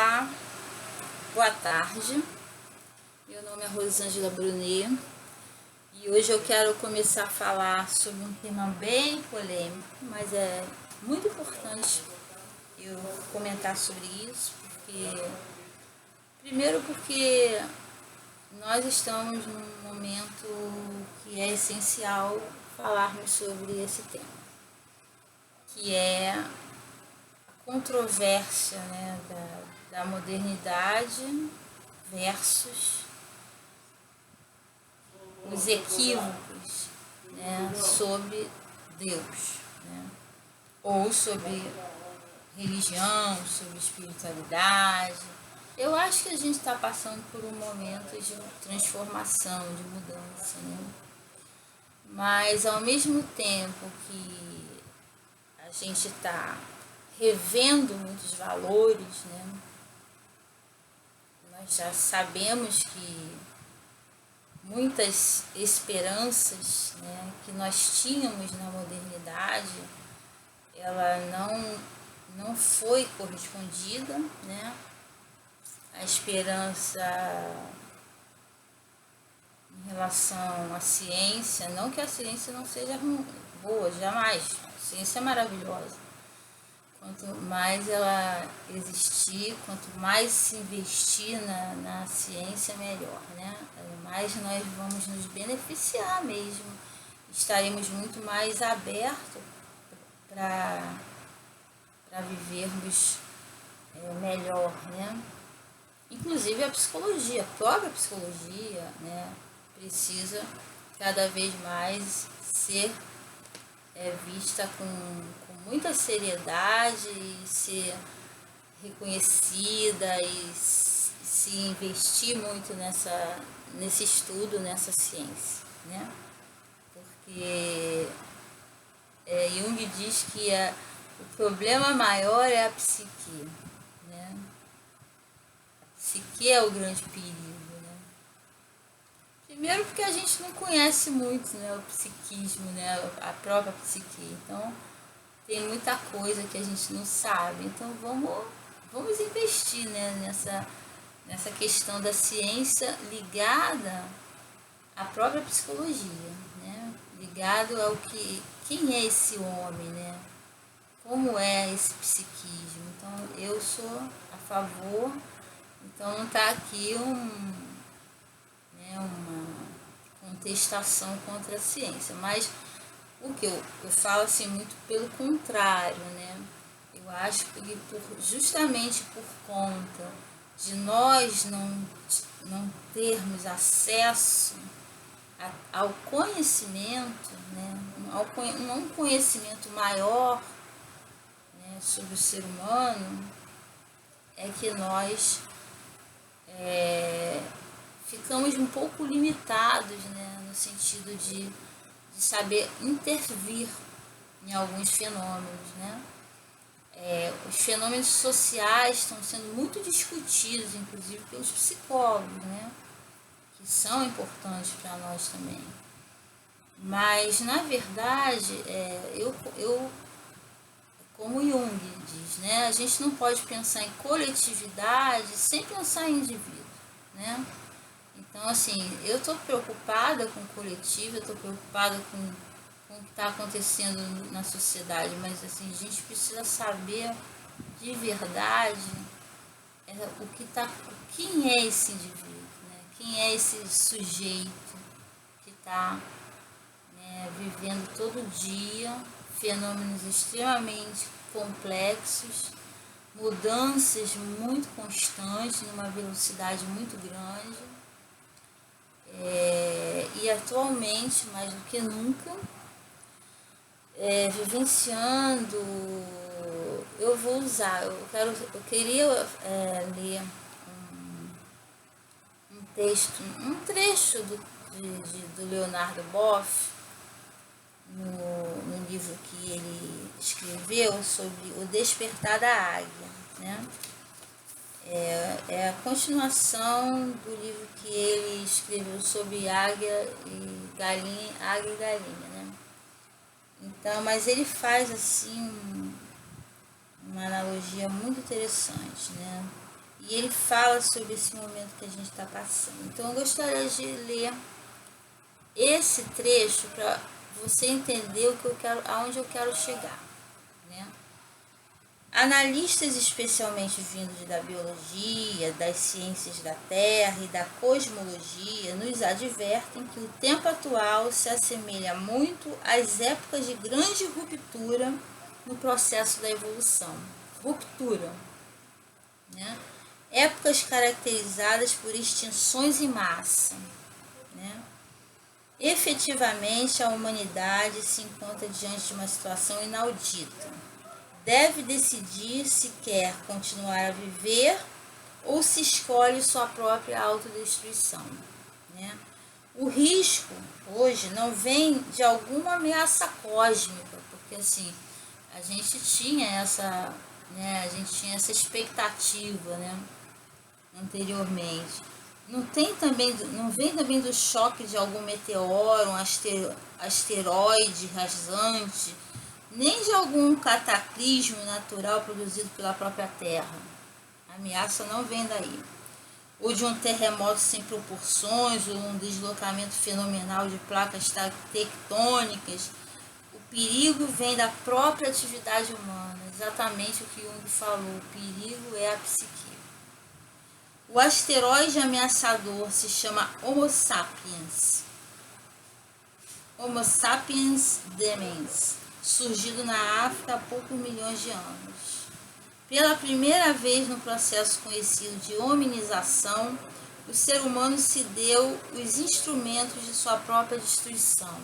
Olá, boa tarde. Meu nome é Rosângela Brunet e hoje eu quero começar a falar sobre um tema bem polêmico, mas é muito importante eu comentar sobre isso, porque nós estamos num momento que é essencial falarmos sobre esse tema, que é a controvérsia, né, da modernidade versus os equívocos, né, sobre Deus, né, ou sobre religião, sobre espiritualidade. Eu acho que a gente está passando por um momento de transformação, de mudança, né? Mas ao mesmo tempo que a gente está revendo muitos valores, né? Nós já sabemos que muitas esperanças, né, que nós tínhamos na modernidade, ela não foi correspondida, né? A esperança em relação à ciência, não que a ciência não seja boa, jamais, a ciência é maravilhosa. Quanto mais ela existir, quanto mais se investir na ciência, melhor, né? Mais nós vamos nos beneficiar mesmo, estaremos muito mais abertos para vivermos melhor, né? Inclusive a psicologia, a própria psicologia, né, precisa cada vez mais ser vista com muita seriedade e ser reconhecida e se investir muito nesse estudo, nessa ciência, né? Porque Jung diz que o problema maior é a psique, né? A psique é o grande perigo, né? Primeiro porque a gente não conhece muito, né, o psiquismo, né, a própria psique. Então, tem muita coisa que a gente não sabe. Então, vamos investir, né, nessa questão da ciência ligada à própria psicologia, né? Ligado ao quem é esse homem, né? Como é esse psiquismo. Então, eu sou a favor. Então, não está aqui uma contestação contra a ciência, mas o que eu falo assim muito pelo contrário, né? Eu acho que justamente por conta de nós não termos acesso ao conhecimento, né? Um conhecimento maior, né, sobre o ser humano, é que nós ficamos um pouco limitados, né, no sentido de saber intervir em alguns fenômenos, né? Os fenômenos sociais estão sendo muito discutidos, inclusive pelos psicólogos, né? Que são importantes para nós também. Mas, na verdade, como Jung diz, né? A gente não pode pensar em coletividade sem pensar em indivíduo, né? Então, assim, eu estou preocupada com o coletivo, eu estou preocupada com o que está acontecendo na sociedade, mas, assim, a gente precisa saber de verdade quem é esse indivíduo, né? Quem é esse sujeito que está, né, vivendo todo dia fenômenos extremamente complexos, mudanças muito constantes, numa velocidade muito grande. E atualmente, mais do que nunca, vivenciando, eu queria ler um trecho do Leonardo Boff, no livro que ele escreveu sobre o despertar da águia, né? É a continuação do livro que ele escreveu sobre águia e galinha, né? Então, mas ele faz assim uma analogia muito interessante, né? e ele fala sobre esse momento que a gente está passando. Então eu gostaria de ler esse trecho para você entender o que eu quero, aonde eu quero chegar, né? Analistas, especialmente vindos da biologia, das ciências da Terra e da cosmologia, nos advertem que o tempo atual se assemelha muito às épocas de grande ruptura no processo da evolução. Ruptura, né? Épocas caracterizadas por extinções em massa, né? Efetivamente, a humanidade se encontra diante de uma situação inaudita. Deve decidir se quer continuar a viver ou se escolhe sua própria autodestruição, né? O risco hoje não vem de alguma ameaça cósmica, porque assim, a gente tinha essa, né, a gente tinha essa expectativa, né, anteriormente. Não vem também do choque de algum meteoro, um asteroide rasante, nem de algum cataclismo natural produzido pela própria Terra. A ameaça não vem daí. Ou de um terremoto sem proporções, ou um deslocamento fenomenal de placas tectônicas. O perigo vem da própria atividade humana, exatamente o que Jung falou, o perigo é a psique. O asteroide ameaçador se chama Homo sapiens. Homo sapiens demens, surgido na África há poucos milhões de anos. Pela primeira vez no processo conhecido de hominização, o ser humano se deu os instrumentos de sua própria destruição.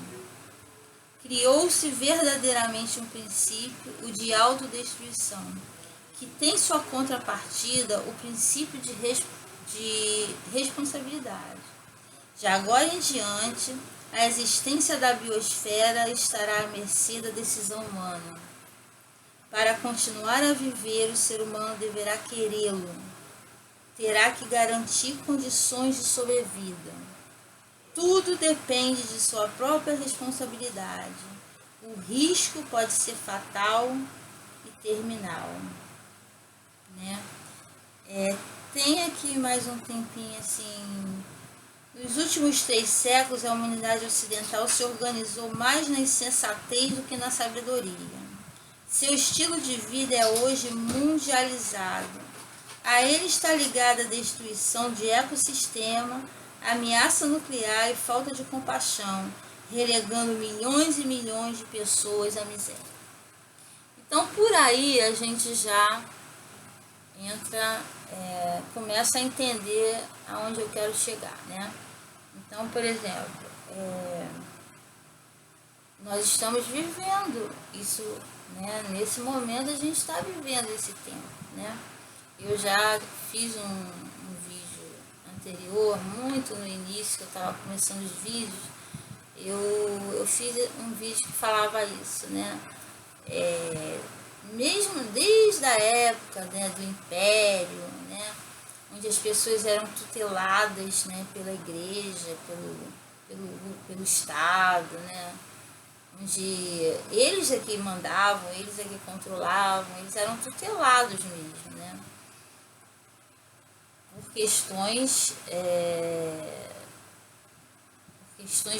Criou-se verdadeiramente um princípio, o de autodestruição, que tem sua contrapartida o princípio de responsabilidade. De agora em diante, a existência da biosfera estará à mercê da decisão humana. Para continuar a viver, o ser humano deverá querê-lo. Terá que garantir condições de sobrevida. Tudo depende de sua própria responsabilidade. O risco pode ser fatal e terminal, né? Tem aqui mais um tempinho assim. Nos últimos 3 séculos, a humanidade ocidental se organizou mais na insensatez do que na sabedoria. Seu estilo de vida é hoje mundializado. A ele está ligada a destruição de ecossistema, ameaça nuclear e falta de compaixão, relegando milhões e milhões de pessoas à miséria. Então, por aí a gente já entra, começa a entender aonde eu quero chegar, né? Então, por exemplo, nós estamos vivendo isso, né? Nesse momento a gente está vivendo esse tempo, né? Eu já fiz um vídeo anterior, muito no início, que eu estava começando os vídeos, eu fiz um vídeo que falava isso, né? Mesmo desde a época, né, do Império, né, onde as pessoas eram tuteladas, né, pela igreja, pelo Estado, né, onde eles é que mandavam, eles é que controlavam, eles eram tutelados mesmo, né, por questões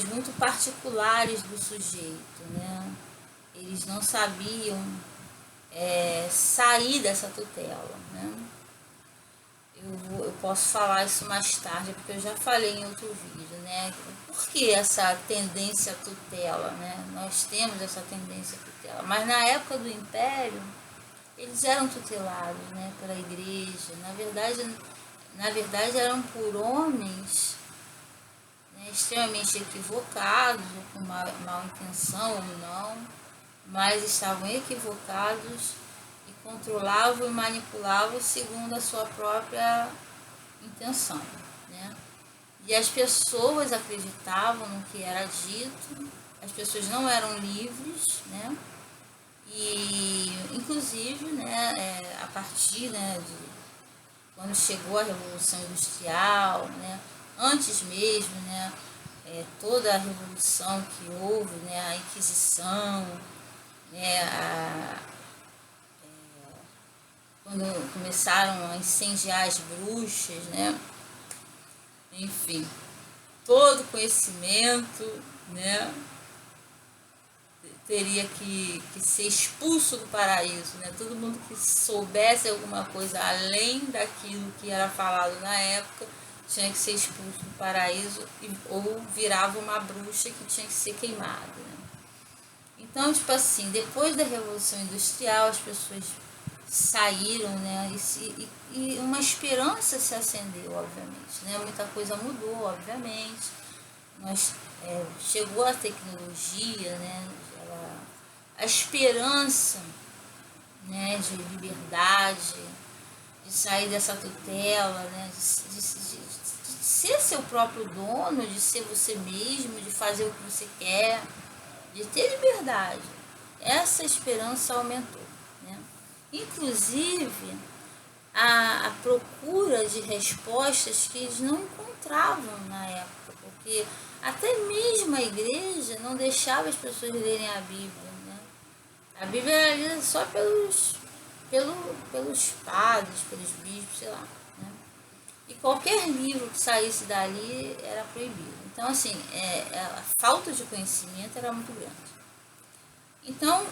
muito particulares do sujeito, né, eles não sabiam sair dessa tutela, né? Eu posso falar isso mais tarde, porque eu já falei em outro vídeo, né? Por que essa tendência à tutela, né? Nós temos essa tendência à tutela, mas na época do Império, eles eram tutelados, né, pela igreja. Na verdade eram por homens, né, extremamente equivocados, ou com mal intenção ou não, mas estavam equivocados e controlavam e manipulavam segundo a sua própria intenção, né? E as pessoas acreditavam no que era dito, as pessoas não eram livres, né? E inclusive, né, a partir, né, de quando chegou a Revolução Industrial, né, antes mesmo, né, toda a revolução que houve, né, a Inquisição, né, quando começaram a incendiar as bruxas, né? Enfim, todo conhecimento, né, teria que ser expulso do paraíso, né? Todo mundo que soubesse alguma coisa além daquilo que era falado na época tinha que ser expulso do paraíso ou virava uma bruxa que tinha que ser queimada, né? Então, tipo assim, depois da Revolução Industrial, as pessoas saíram, né? E uma esperança se acendeu, obviamente, né? Muita coisa mudou, obviamente. Mas chegou a tecnologia, né? A esperança, né? De liberdade, de sair dessa tutela, né? De ser seu próprio dono, de ser você mesmo, de fazer o que você quer, de ter liberdade. Essa esperança aumentou, né? Inclusive a procura de respostas que eles não encontravam na época, porque até mesmo a igreja não deixava as pessoas lerem a Bíblia, né? A Bíblia era lida só pelos padres, pelos bispos, sei lá, né? E qualquer livro que saísse dali era proibido. Então, assim, a falta de conhecimento era muito grande. Então,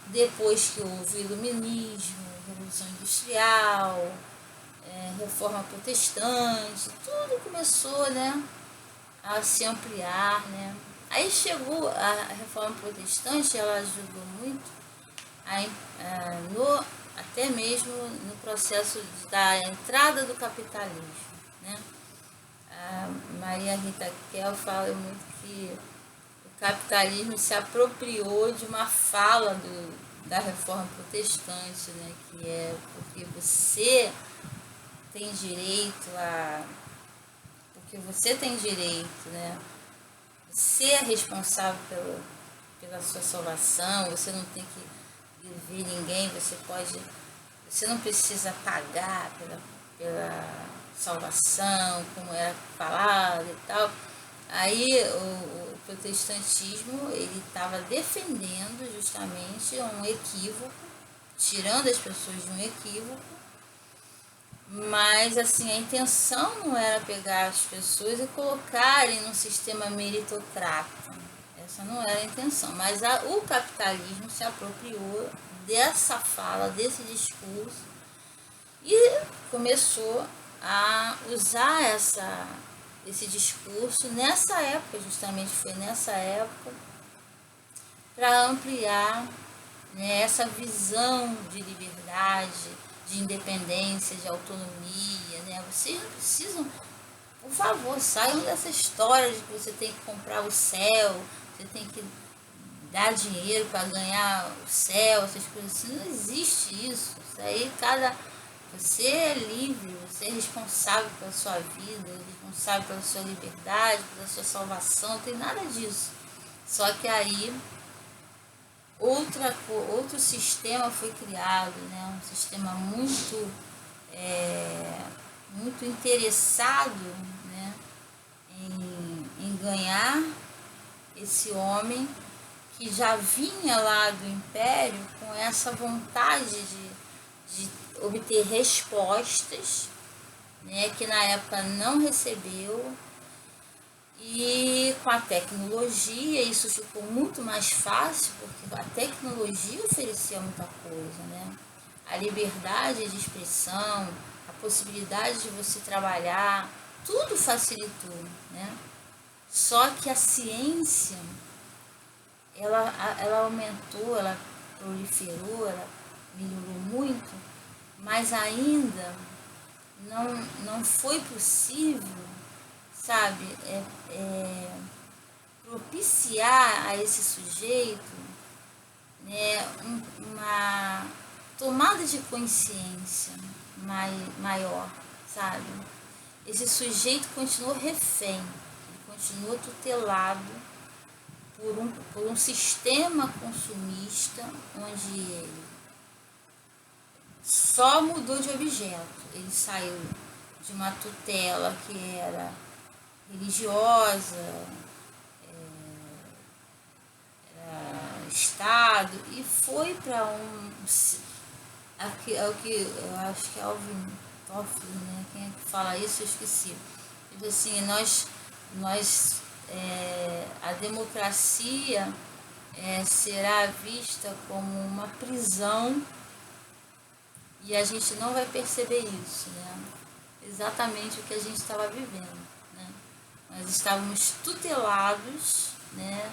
depois que houve iluminismo, Revolução Industrial, Reforma Protestante, tudo começou, né, a se ampliar, né. Aí chegou a Reforma Protestante, ela ajudou muito até mesmo no processo da entrada do capitalismo, né. A Maria Rita Kell fala muito que o capitalismo se apropriou de uma fala da Reforma Protestante, né, que é porque você tem direito porque você tem direito, né? Você é responsável pela sua salvação, você não tem que ver ninguém, você não precisa pagar pela salvação, como era falado e tal. Aí o protestantismo ele estava defendendo justamente um equívoco, tirando as pessoas de um equívoco, mas assim a intenção não era pegar as pessoas e colocarem num sistema meritocrata. Essa não era a intenção, mas o capitalismo se apropriou dessa fala, desse discurso e começou a usar esse discurso nessa época, justamente foi nessa época, para ampliar, né, essa visão de liberdade, de independência, de autonomia, né? Vocês não precisam, por favor, saiam dessa história de que você tem que comprar o céu, você tem que dar dinheiro para ganhar o céu, essas coisas assim. Não existe isso. Isso aí, você é livre, você é responsável pela sua vida, responsável pela sua liberdade, pela sua salvação, não tem nada disso. Só que aí outro sistema foi criado, né? Um sistema muito interessado, né? em ganhar esse homem que já vinha lá do Império com essa vontade de obter respostas, né? Que na época não recebeu. E com a tecnologia isso ficou muito mais fácil, porque a tecnologia oferecia muita coisa, né? A liberdade de expressão, a possibilidade de você trabalhar, tudo facilitou, né? Só que a ciência, ela aumentou, ela proliferou, ela melhorou muito, mas ainda não foi possível, sabe, propiciar a esse sujeito, né, uma tomada de consciência maior, sabe? Esse sujeito continua refém, ele continua tutelado por um sistema consumista onde ele só mudou de objeto, ele saiu de uma tutela que era religiosa, era Estado, e foi para aqui é o que eu acho que é Alvin Toffler, né? Quem é que fala isso? Eu esqueci. Tipo assim, a democracia será vista como uma prisão e a gente não vai perceber isso, né? Exatamente o que a gente estava vivendo, né? Nós estávamos tutelados, né?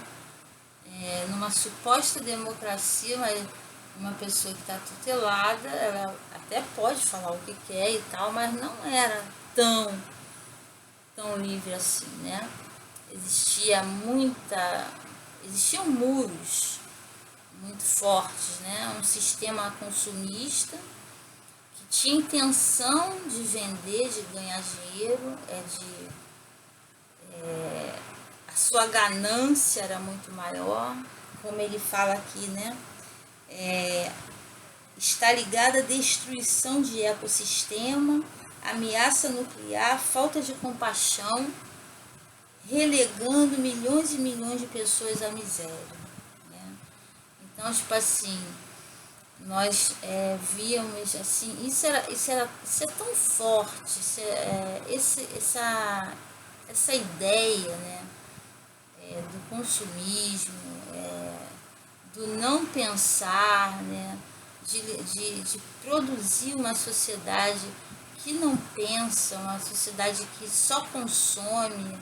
Numa suposta democracia, mas uma pessoa que está tutelada, ela até pode falar o que quer e tal, mas não era tão livre assim, né? Existiam muros muito fortes, né? Um sistema consumista que tinha intenção de vender, de ganhar dinheiro, a sua ganância era muito maior, como ele fala aqui, né? Está ligada à destruição de ecossistema, ameaça nuclear, falta de compaixão, relegando milhões e milhões de pessoas à miséria, né? Então, tipo assim, nós víamos assim, isso é tão forte, essa ideia, né, do consumismo, do não pensar, né, de produzir uma sociedade que não pensa, uma sociedade que só consome,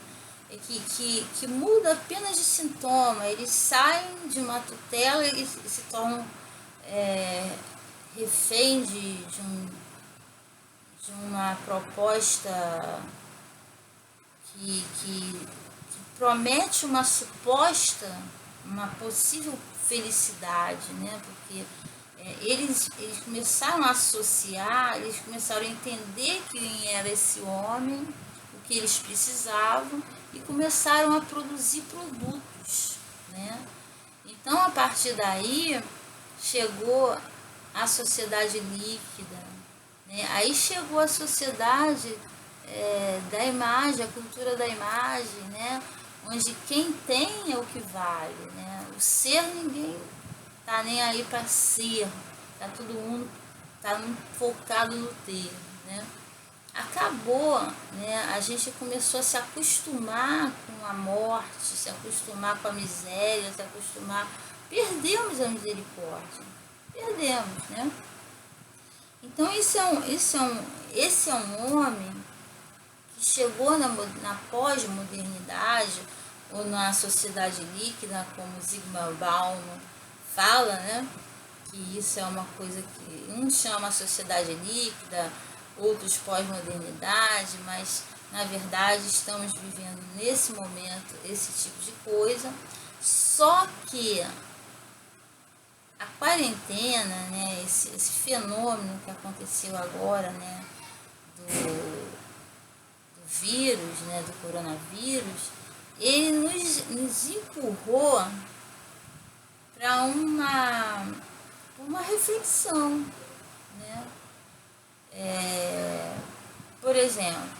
que muda apenas de sintoma. Eles saem de uma tutela e se tornam refém de uma proposta que promete uma possível felicidade, né? Porque eles começaram a associar, eles começaram a entender quem era esse homem, o que eles precisavam, e começaram a produzir produtos, né? Então, a partir daí, chegou a sociedade líquida, né? Aí chegou a sociedade da imagem, a cultura da imagem, né? Onde quem tem é o que vale, né? O ser, ninguém tá nem aí para ser, tá todo mundo focado no ter, né? Acabou, né? A gente começou a se acostumar com a morte, se acostumar com a miséria, se acostumar, perdemos a misericórdia, perdemos, né? Então esse é um homem que chegou na pós-modernidade ou na sociedade líquida, como Zygmunt Bauman fala, né? Que isso é uma coisa que um chama sociedade líquida, outros pós-modernidade, mas na verdade estamos vivendo nesse momento esse tipo de coisa. Só que a quarentena, né, esse fenômeno que aconteceu agora, né, do vírus, né, do coronavírus, ele nos empurrou para uma reflexão, né? Por exemplo,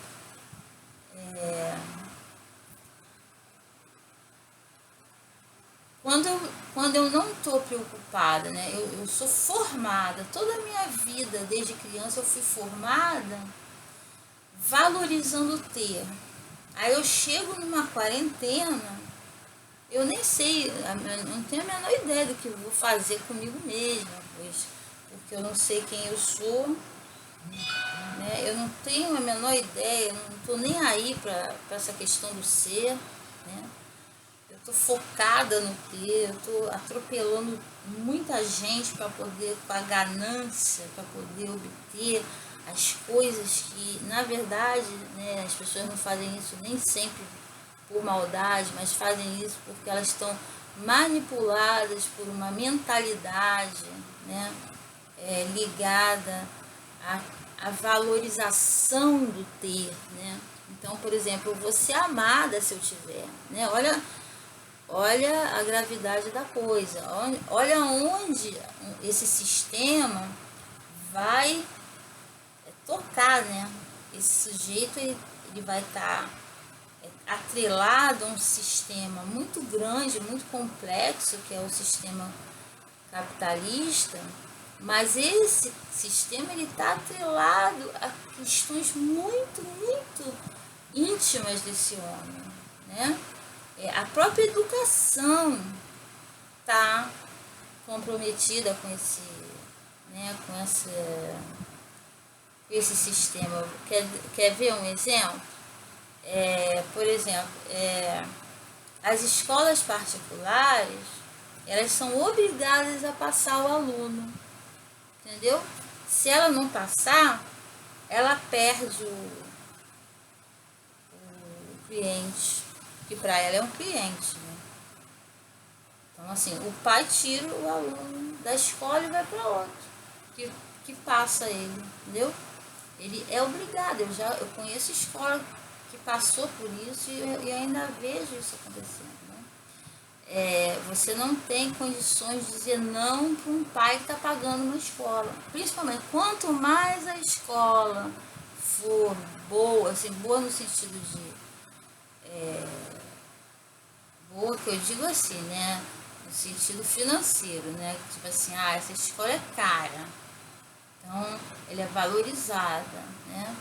quando eu não estou preocupada, né? Eu sou formada, toda a minha vida, desde criança, eu fui formada valorizando o ter. Aí eu chego numa quarentena, eu nem sei, eu não tenho a menor ideia do que eu vou fazer comigo mesma, porque eu não sei quem eu sou, né? Eu não tenho a menor ideia, eu não estou nem aí para essa questão do ser, né? Eu estou focada no ter, eu estou atropelando muita gente para poder, com a ganância, para poder obter as coisas que, na verdade, né, as pessoas não fazem isso nem sempre por maldade, mas fazem isso porque elas estão manipuladas por uma mentalidade, né, ligada à valorização do ter, né? Então, por exemplo, eu vou ser amada se eu tiver, né? Olha a gravidade da coisa, olha onde esse sistema vai tocar, né? Esse sujeito ele vai estar atrelado a um sistema muito grande, muito complexo, que é o sistema capitalista, Mas esse sistema ele está atrelado a questões muito, muito íntimas desse homem, né? A própria educação está comprometida com esse, né, esse sistema. Quer ver um exemplo? Por exemplo, as escolas particulares, elas são obrigadas a passar o aluno, entendeu? Se ela não passar, ela perde o cliente, que para ela é um cliente, né? Então, assim, o pai tira o aluno da escola e vai para outro, que passa ele, entendeu? Ele é obrigado. Eu conheço escola que passou por isso e ainda vejo isso acontecendo, né? Você não tem condições de dizer não para um pai que está pagando uma escola. Principalmente, quanto mais a escola for boa, assim, boa no sentido de boa, que eu digo assim, né? No sentido financeiro, né? Tipo assim, essa escola é cara, então ela é valorizada, né?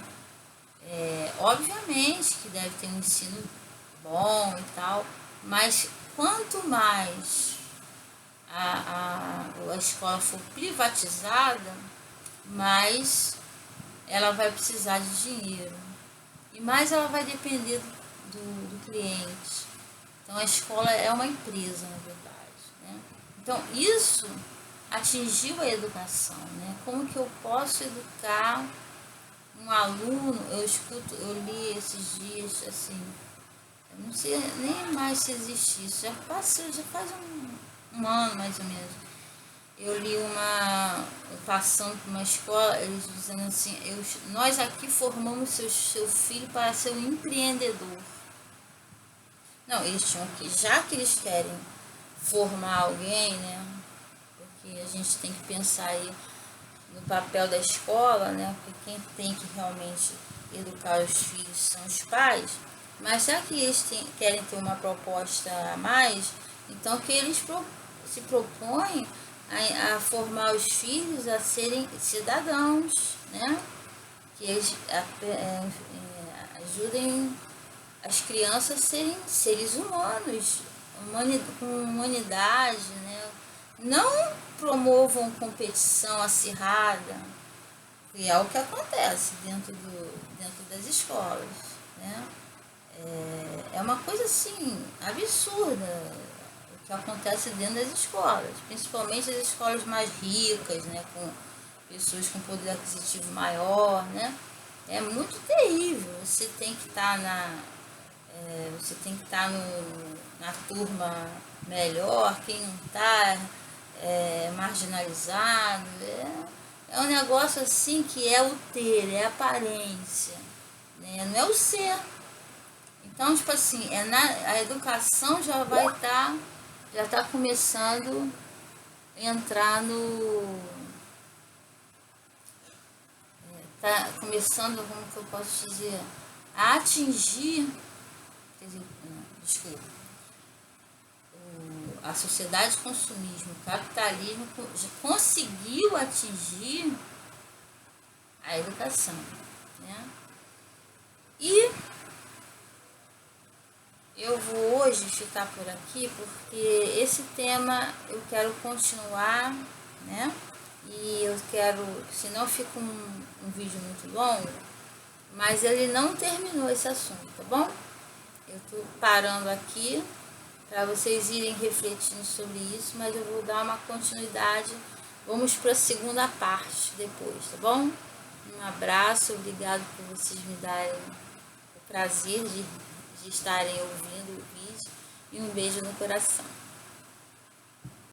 Obviamente que deve ter um ensino bom e tal, mas quanto mais a escola for privatizada, mais ela vai precisar de dinheiro e mais ela vai depender do cliente. Então a escola é uma empresa, na verdade, né? Então isso atingiu a educação, né? Como que eu posso educar um aluno? Eu li esses dias, assim, eu não sei nem mais se existe isso, já faz um ano mais ou menos. Eu li passando por uma escola, eles dizendo assim, nós aqui formamos seu filho para ser um empreendedor. Não, eles tinham que, já que eles querem formar alguém, né? Porque a gente tem que pensar aí no papel da escola, né? Porque quem tem que realmente educar os filhos são os pais. Mas já que eles querem ter uma proposta a mais, então que eles se propõem a formar os filhos a serem cidadãos, né? Que eles ajudem as crianças a serem seres humanos, com humanidade, né? Não promovam competição acirrada, que é o que acontece dentro das escolas, né? É uma coisa assim absurda o que acontece dentro das escolas, principalmente as escolas mais ricas, né? Com pessoas com poder aquisitivo maior, né? É muito terrível. Você tem que estar na turma melhor, quem não está marginalizado. É um negócio assim que é o ter, é a aparência, né? Não é o ser. Então, tipo assim, a educação já está começando a entrar está começando, como que eu posso dizer, a atingir, quer dizer, desculpa, a sociedade de consumismo, o capitalismo já conseguiu atingir a educação, né? E eu vou hoje ficar por aqui porque esse tema eu quero continuar, né? E eu quero, senão fica um vídeo muito longo, mas ele não terminou esse assunto, tá bom? Eu estou parando aqui para vocês irem refletindo sobre isso, mas eu vou dar uma continuidade. Vamos para a segunda parte depois, tá bom? Um abraço, obrigado por vocês me darem o prazer de estarem ouvindo o vídeo e um beijo no coração.